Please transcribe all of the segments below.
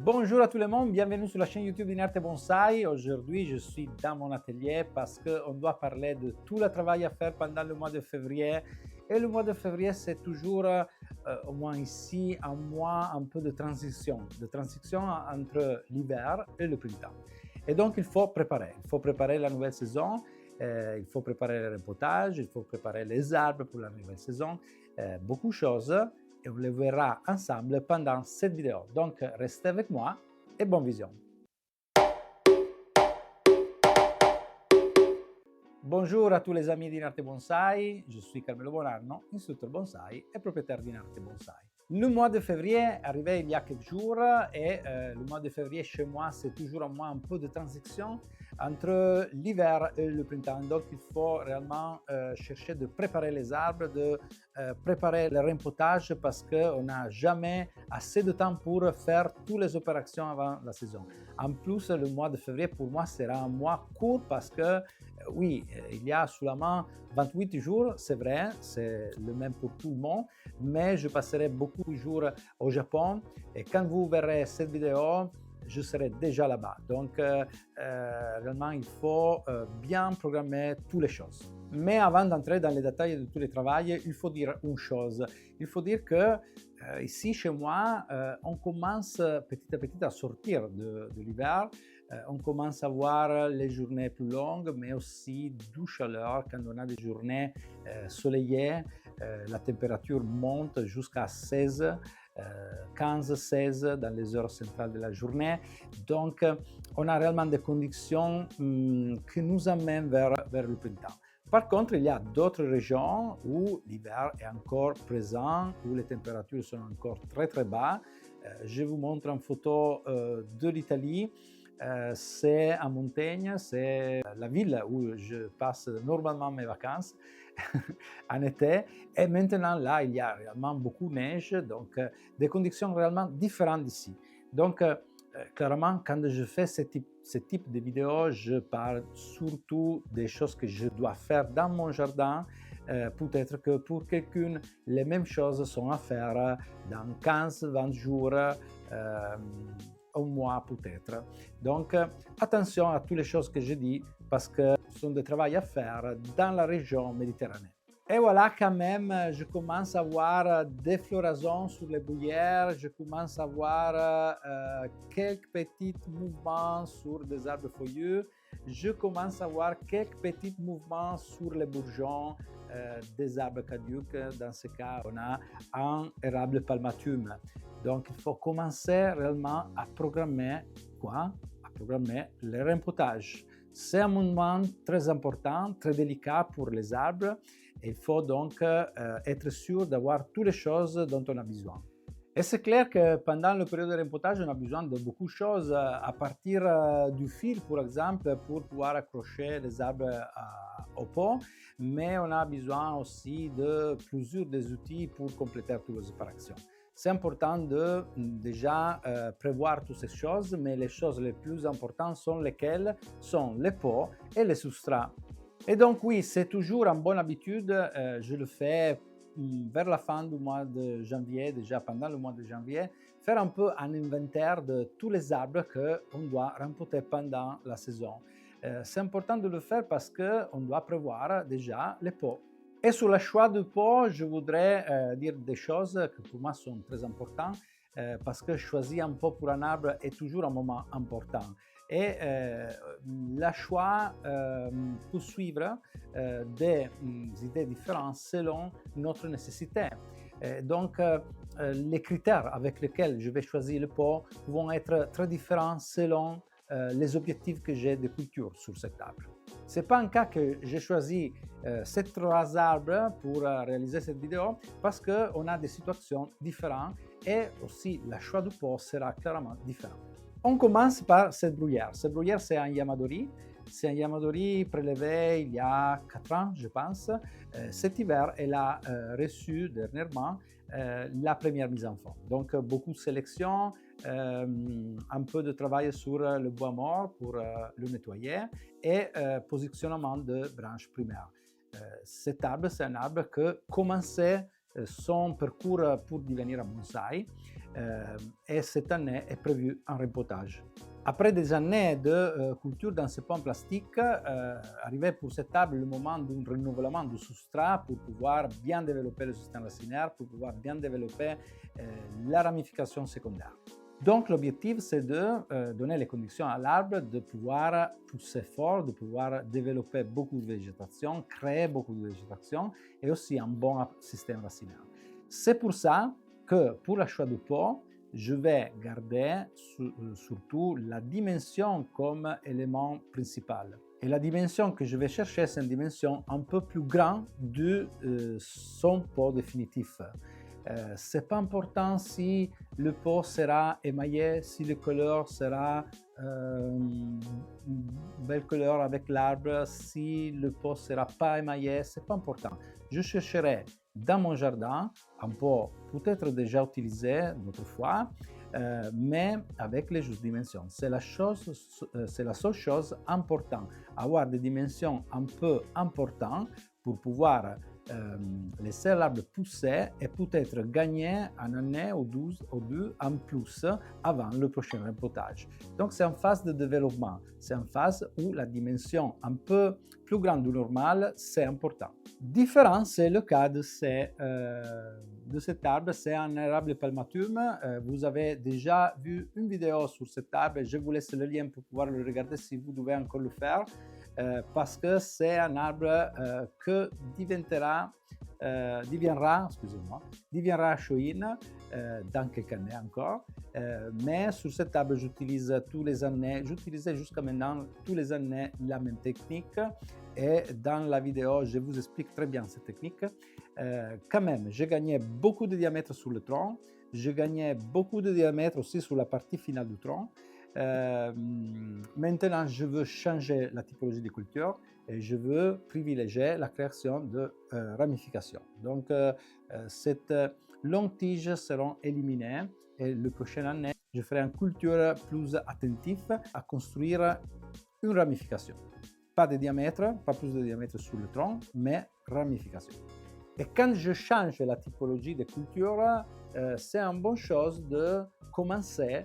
Bonjour à tout le monde, bienvenue sur la chaîne YouTube d'Inerte Bonsai. Aujourd'hui, je suis dans mon atelier parce qu'on doit parler de tout le travail à faire pendant le mois de février. Et le mois de février, c'est toujours, au moins ici, un mois un peu de transition entre l'hiver et le printemps. Et donc, il faut préparer la nouvelle saison, il faut préparer le rempotage, il faut préparer les arbres pour la nouvelle saison, beaucoup de choses. Et on les verra ensemble pendant cette vidéo. Donc, restez avec moi et bonne vision. Bonjour à tous les amis d'Inerte Bonsai, je suis Carmelo Bonanno, instructeur bonsai et propriétaire d'Inerte Bonsai. Le mois de février est arrivé il y a quelques jours et le mois de février chez moi c'est toujours un mois un peu de transition entre l'hiver et le printemps. Donc il faut réellement chercher de préparer les arbres, de préparer le rempotage parce qu'on n'a jamais assez de temps pour faire toutes les opérations avant la saison. En plus, le mois de février pour moi sera un mois court parce que oui, il y a sous la main 28 jours, c'est vrai, c'est le même pour tout le monde, mais je passerai beaucoup de jours au Japon et quand vous verrez cette vidéo, je serai déjà là-bas. Donc, réellement, il faut bien programmer toutes les choses. Mais avant d'entrer dans les détails de tous les travaux, il faut dire une chose. Il faut dire que ici, chez moi, on commence petit à petit à sortir de l'hiver. On commence à voir les journées plus longues, mais aussi du chaleur. Quand on a des journées soleillées, la température monte jusqu'à 16, 15-16 dans les heures centrales de la journée. Donc, on a réellement des conditions qui nous amènent vers le printemps. Par contre, il y a d'autres régions où l'hiver est encore présent, où les températures sont encore très très bas. Je vous montre une photo de l'Italie. C'est en montagne, c'est la ville où je passe normalement mes vacances en été. Et maintenant, là, il y a réellement beaucoup de neige, donc des conditions réellement différentes d'ici. Donc, clairement, quand je fais ce type de vidéo, je parle surtout des choses que je dois faire dans mon jardin. Peut-être que pour quelqu'un, les mêmes choses sont à faire dans 15-20 jours, un mois peut-être. Donc, attention à toutes les choses que je dis parce que ce sont des travaux à faire dans la région méditerranéenne. Et voilà, quand même, je commence à voir des floraisons sur les bruyères, je commence à voir quelques petits mouvements sur des arbres feuillus, je commence à voir quelques petits mouvements sur les bourgeons des arbres caducs. Dans ce cas, on a un érable palmatume. Donc, il faut commencer réellement à programmer quoi? À programmer le rempotage. C'est un moment très important, très délicat pour les arbres. Il faut donc être sûr d'avoir toutes les choses dont on a besoin. Et c'est clair que pendant le période de rempotage, on a besoin de beaucoup de choses, à partir du fil, par exemple, pour pouvoir accrocher les arbres au pot, mais on a besoin aussi de plusieurs des outils pour compléter toutes les opérations. C'est important de déjà prévoir toutes ces choses, mais les choses les plus importantes sont lesquelles? Sont les pots et les substrats. Et donc oui, c'est toujours une bonne habitude, je le fais vers la fin du mois de janvier, déjà pendant le mois de janvier, faire un peu un inventaire de tous les arbres qu'on doit rempoter pendant la saison. C'est important de le faire parce qu'on doit prévoir déjà les pots. Et sur le choix du pot, je voudrais dire des choses qui pour moi sont très importantes parce que choisir un pot pour un arbre est toujours un moment important. Et le choix peut suivre des idées différentes selon notre nécessité. Donc, les critères avec lesquels je vais choisir le pot vont être très différents selon les objectifs que j'ai de culture sur cet arbre. Ce n'est pas un cas que j'ai choisi ces trois arbres pour réaliser cette vidéo parce qu'on a des situations différentes et aussi le choix du pot sera clairement différent. On commence par cette bruyère. Cette bruyère, c'est un Yamadori. C'est un Yamadori prélevé il y a 4 ans, je pense. Cet hiver, elle a reçu dernièrement la première mise en forme. Donc, beaucoup de sélection, un peu de travail sur le bois mort pour le nettoyer et positionnement de branches primaires. Cet arbre, c'est un arbre qui commençait son parcours pour devenir un bonsaï. Et cette année est prévu un rempotage. Après des années de culture dans ce pot en plastique, arrivait pour cet arbre le moment d'un renouvellement du substrat pour pouvoir bien développer le système racinaire, pour pouvoir bien développer la ramification secondaire. Donc l'objectif, c'est de donner les conditions à l'arbre de pouvoir pousser fort, de pouvoir développer beaucoup de végétation, créer beaucoup de végétation et aussi un bon système racinaire. C'est pour ça que pour le choix du pot, je vais garder surtout la dimension comme élément principal. Et la dimension que je vais chercher, c'est une dimension un peu plus grande de son pot définitif. C'est pas important si le pot sera émaillé, si le couleur sera une belle couleur avec l'arbre, si le pot sera pas émaillé, c'est pas important. Je chercherai dans mon jardin un pot peut-être déjà utilisé d'autres fois, mais avec les justes dimensions. C'est la seule chose importante, avoir des dimensions un peu importantes pour pouvoir laisser l'arbre pousser et peut-être gagner une année ou deux en plus avant le prochain rempotage. Donc c'est en phase de développement, c'est en phase où la dimension un peu plus grande du normal, c'est important. Différent, c'est le cas de cet arbre, c'est un érable palmatume. Vous avez déjà vu une vidéo sur cet arbre, je vous laisse le lien pour pouvoir le regarder si vous devez encore le faire. Parce que c'est un arbre que deviendra chouine dans quelques années encore. Mais sur cet arbre, j'utilisais jusqu'à maintenant tous les années la même technique. Et dans la vidéo, je vous explique très bien cette technique. Quand même, j'ai gagné beaucoup de diamètre sur le tronc. J'ai gagné beaucoup de diamètre aussi sur la partie finale du tronc. Maintenant, je veux changer la typologie de culture et je veux privilégier la création de ramifications. Donc, cette longue tige seront éliminées et la prochaine année, je ferai une culture plus attentive à construire une ramification. Pas de diamètre, pas plus de diamètre sur le tronc, mais ramification. Et quand je change la typologie de culture, c'est une bonne chose de commencer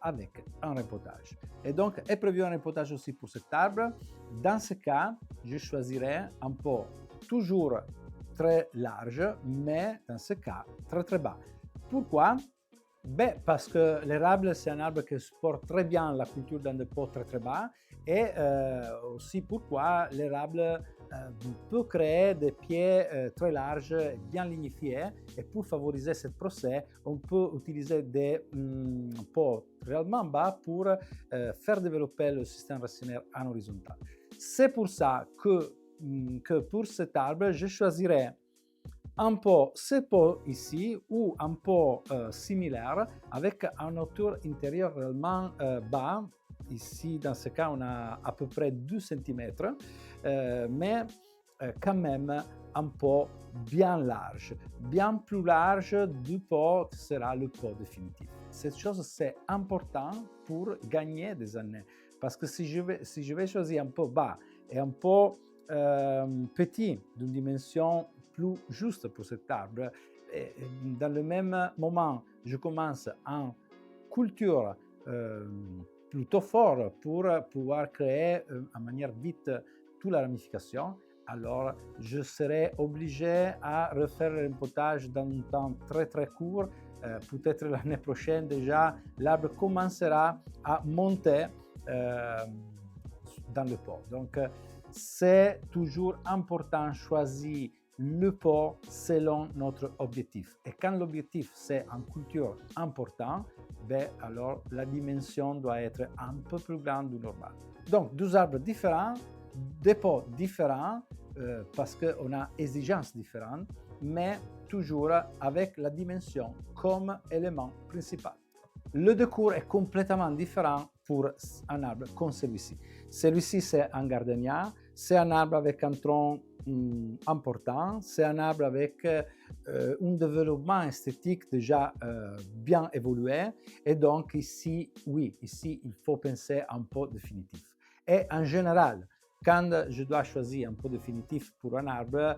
avec un rempotage. Et donc, est prévu un rempotage aussi pour cet arbre. Dans ce cas, je choisirai un pot toujours très large, mais dans ce cas, très très bas. Pourquoi? Parce que l'érable, c'est un arbre qui supporte très bien la culture dans des pots très très bas. Et aussi pourquoi l'érable peut créer des pieds très larges, bien lignifiés. Et pour favoriser ce procès, on peut utiliser des pots réellement bas pour faire développer le système racinaire en horizontal. C'est pour ça que pour cet arbre, je choisirai un pot, ce pot ici, ou un pot similaire avec une hauteur intérieure réellement bas. Ici, dans ce cas, on a à peu près 2 cm, mais quand même un pot bien large, bien plus large du pot sera le pot définitif. Cette chose, c'est important pour gagner des années, parce que si je vais choisir un pot bas et un pot petit, d'une dimension plus juste pour cet arbre, et dans le même moment, je commence en culture plutôt fort pour pouvoir créer en manière vite toute la ramification, alors je serai obligé à refaire le rempotage dans un temps très très court. Peut-être l'année prochaine déjà, l'arbre commencera à monter dans le pot. Donc c'est toujours important de choisir le pot selon notre objectif. Et quand l'objectif c'est une culture importante, alors la dimension doit être un peu plus grande du normal. Donc, 2 arbres différents, des pots différents, parce qu'on a exigences différentes, mais toujours avec la dimension comme élément principal. Le décor est complètement différent pour un arbre comme celui-ci. Celui-ci, c'est un gardenia, c'est un arbre avec un tronc important, c'est un arbre avec un développement esthétique déjà bien évolué, et donc ici, oui, ici il faut penser à un pot définitif. Et en général, quand je dois choisir un pot définitif pour un arbre,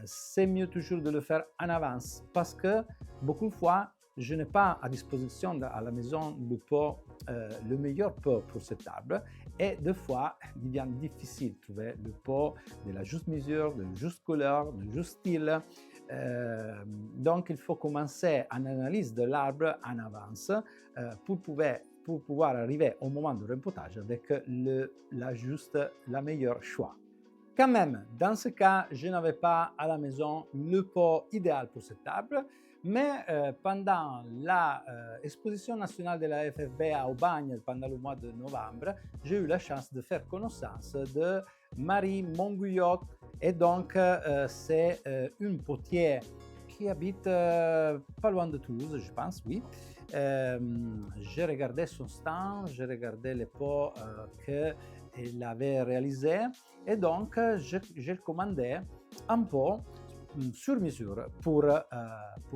c'est mieux toujours de le faire en avance, parce que beaucoup de fois, je n'ai pas à disposition à la maison le pot, le meilleur pot pour cet arbre et des fois il devient difficile de trouver le pot de la juste mesure, de la juste couleur, du juste style. Donc il faut commencer une analyse de l'arbre en avance pour pouvoir arriver au moment du rempotage avec la meilleure choix. Quand même, dans ce cas, je n'avais pas à la maison le pot idéal pour cet arbre, mais pendant l'exposition nationale de la FFB à Aubagne pendant le mois de novembre, j'ai eu la chance de faire connaissance de Marie Montgouillot et donc c'est une potier qui habite pas loin de Toulouse, je pense, oui. J'ai regardé son stand, j'ai regardé les pots qu'elle avait réalisés et donc j'ai commandé un pot sur mesure pour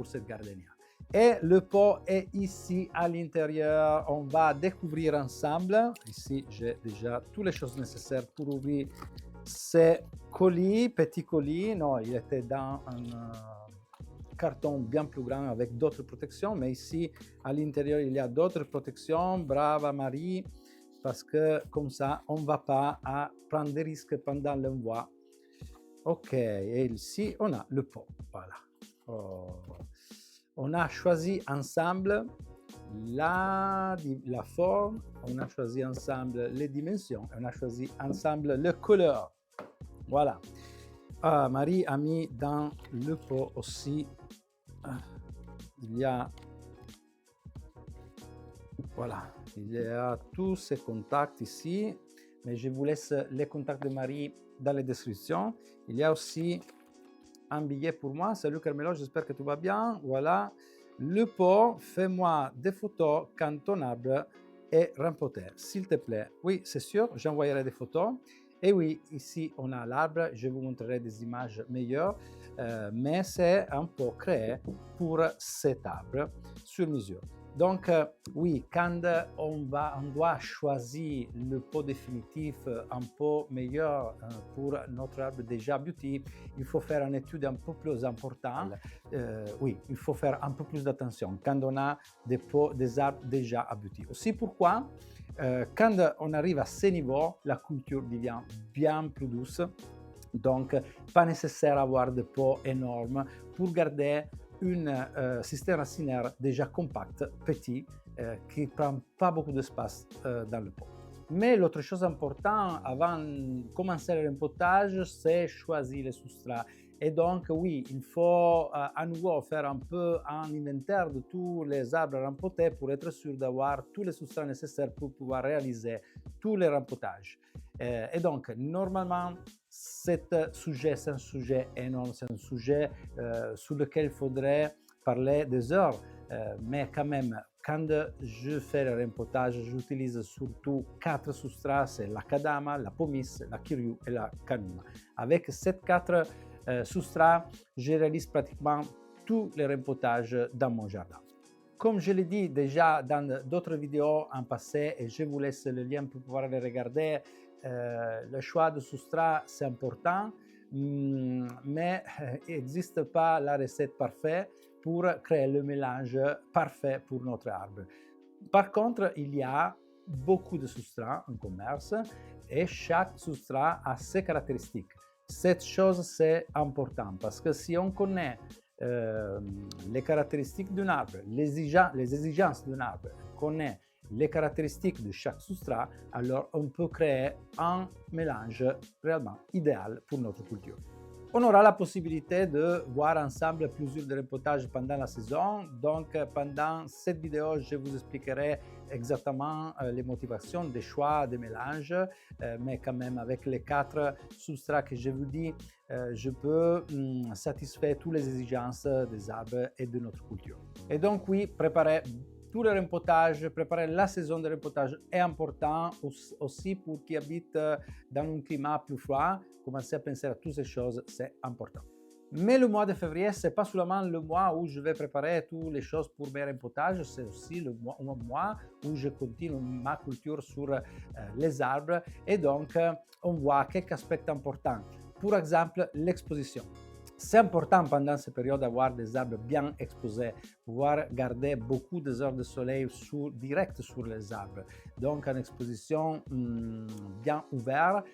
cette gardenia. Et le pot est ici à l'intérieur. On va découvrir ensemble. Ici, j'ai déjà toutes les choses nécessaires pour ouvrir ces colis, petits colis. Non, il était dans un carton bien plus grand avec d'autres protections, mais ici, à l'intérieur, il y a d'autres protections. Brava Marie, parce que comme ça, on ne va pas prendre des risques pendant l'envoi. Ok, et ici, on a le pot. Voilà. Oh. On a choisi ensemble la forme, on a choisi ensemble les dimensions, on a choisi ensemble les couleurs. Voilà. Marie a mis dans le pot aussi, il y a, voilà, il y a tous ces contacts ici, mais je vous laisse les contacts de Marie dans les descriptions. Il y a aussi un billet pour moi. Salut Carmelo, j'espère que tout va bien. Voilà. Le pot, fais-moi des photos quand ton arbre est rempoté, s'il te plaît. Oui, c'est sûr, j'envoyerai des photos. Et oui, ici, on a l'arbre. Je vous montrerai des images meilleures. Mais c'est un pot créé pour cet arbre sur mesure. Donc, oui, quand on doit choisir le pot définitif, un pot meilleur pour notre arbre déjà abouti, il faut faire une étude un peu plus importante. Oui, il faut faire un peu plus d'attention quand on a des arbres déjà aboutis. Aussi pourquoi, quand on arrive à ce niveau, la culture devient bien plus douce. Donc, pas nécessaire d'avoir des pots énormes pour garder un système racinaire déjà compact, petit, qui ne prend pas beaucoup d'espace dans le pot. Mais l'autre chose importante avant de commencer le rempotage, c'est choisir les substrats. Et donc, oui, il faut à nouveau faire un peu un inventaire de tous les arbres rempotés pour être sûr d'avoir tous les substrats nécessaires pour pouvoir réaliser tous les rempotages. Et donc, normalement, ce sujet, c'est un sujet énorme, c'est un sujet sur lequel il faudrait parler des heures. Mais quand même, quand je fais le rempotage, j'utilise surtout 4 substrats, c'est la Kadama, la Pomis, la Kiryu et la Kanuma. Avec ces 4 substrats, je réalise pratiquement tous les rempotages dans mon jardin. Comme je l'ai dit déjà dans d'autres vidéos en passé, et je vous laisse le lien pour pouvoir les regarder, le choix de substrat c'est important, mais il n'existe pas la recette parfaite pour créer le mélange parfait pour notre arbre. Par contre, il y a beaucoup de substrats en commerce et chaque substrat a ses caractéristiques. Cette chose c'est important parce que si on connaît les caractéristiques d'un arbre, les exigences d'un arbre, on connaît les caractéristiques de chaque substrat, alors on peut créer un mélange réellement idéal pour notre culture. On aura la possibilité de voir ensemble plusieurs rempotages pendant la saison. Donc, pendant cette vidéo, je vous expliquerai exactement les motivations des choix des mélanges, mais quand même avec les 4 substrats que je vous dis, je peux satisfaire toutes les exigences des arbres et de notre culture. Et donc, oui, préparer tout le rempotage, préparer la saison de rempotage est important aussi pour qui habite dans un climat plus froid. Commencer à penser à toutes ces choses, c'est important. Mais le mois de février, ce n'est pas seulement le mois où je vais préparer toutes les choses pour mes rempotages, c'est aussi un mois où je continue ma culture sur les arbres et donc on voit quelques aspects importants. Par exemple, l'exposition. C'est important pendant ces périodes d'avoir des arbres bien exposés, pouvoir garder beaucoup des heures de soleil direct sur les arbres. Donc en exposition bien ouverte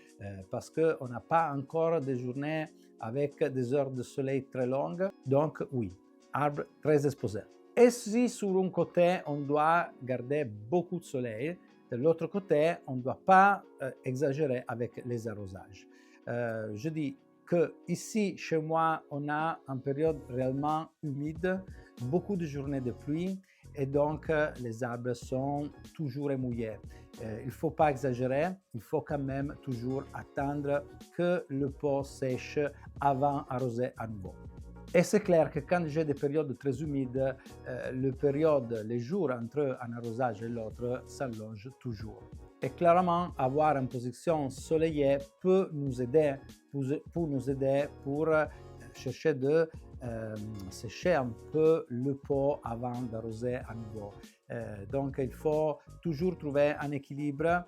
parce qu'on n'a pas encore des journées avec des heures de soleil très longues. Donc oui, arbre très exposé. Et si sur un côté on doit garder beaucoup de soleil, de l'autre côté on ne doit pas exagérer avec les arrosages. Je dis que ici, chez moi, on a une période réellement humide, beaucoup de journées de pluie et donc les arbres sont toujours mouillés. Il ne faut pas exagérer, il faut quand même toujours attendre que le pot sèche avant d'arroser à nouveau. Et c'est clair que quand j'ai des périodes très humides, les jours entre un arrosage et l'autre s'allongent toujours. Et clairement, avoir une position soleillée peut nous aider pour chercher de sécher un peu le pot avant d'arroser à nouveau. Donc il faut toujours trouver un équilibre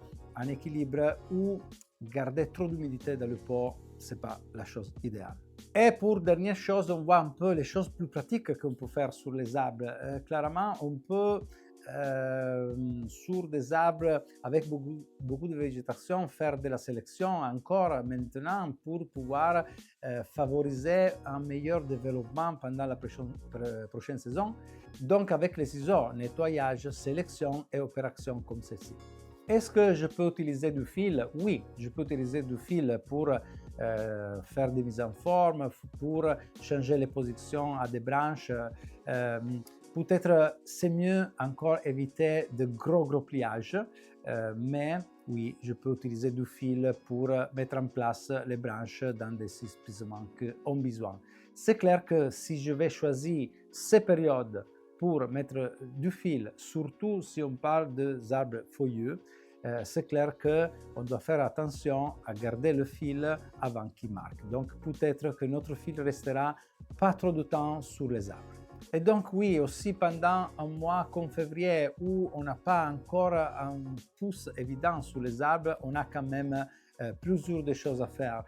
où garder trop d'humidité dans le pot, ce n'est pas la chose idéale. Et pour dernière chose, on voit un peu les choses plus pratiques qu'on peut faire sur les arbres. Clairement, on peut sur des arbres avec beaucoup de végétation, faire de la sélection encore maintenant pour pouvoir favoriser un meilleur développement pendant la prochaine saison. Donc avec les ciseaux, nettoyage, sélection et opération comme ceci. Est-ce que je peux utiliser du fil? Oui, je peux utiliser du fil pour faire des mises en forme, pour changer les positions à des branches. Peut-être c'est mieux encore éviter de gros pliages, mais oui, je peux utiliser du fil pour mettre en place les branches dans des espacements qu'on a besoin. C'est clair que si je vais choisir ces périodes pour mettre du fil, surtout si on parle des arbres feuillus, c'est clair qu'on doit faire attention à garder le fil avant qu'il marque. Donc peut-être que notre fil restera pas trop de temps sur les arbres. Et donc oui, aussi pendant un mois comme février où on n'a pas encore un pouce évident sur les arbres, on a quand même plusieurs de choses à faire.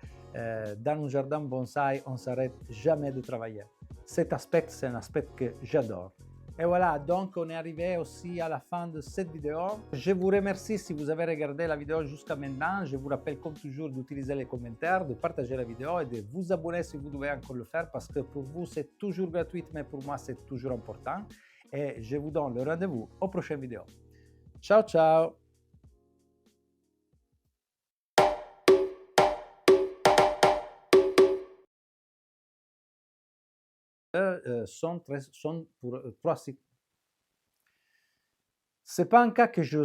Dans un jardin bonsaï, on ne s'arrête jamais de travailler. Cet aspect, c'est un aspect que j'adore. Et voilà, donc on est arrivé aussi à la fin de cette vidéo. Je vous remercie si vous avez regardé la vidéo jusqu'à maintenant. Je vous rappelle comme toujours d'utiliser les commentaires, de partager la vidéo et de vous abonner si vous devez encore le faire parce que pour vous c'est toujours gratuit mais pour moi c'est toujours important. Et je vous donne le rendez-vous aux prochaines vidéos. Ciao ciao! Sont pour 3 cycles. C'est pas un cas que je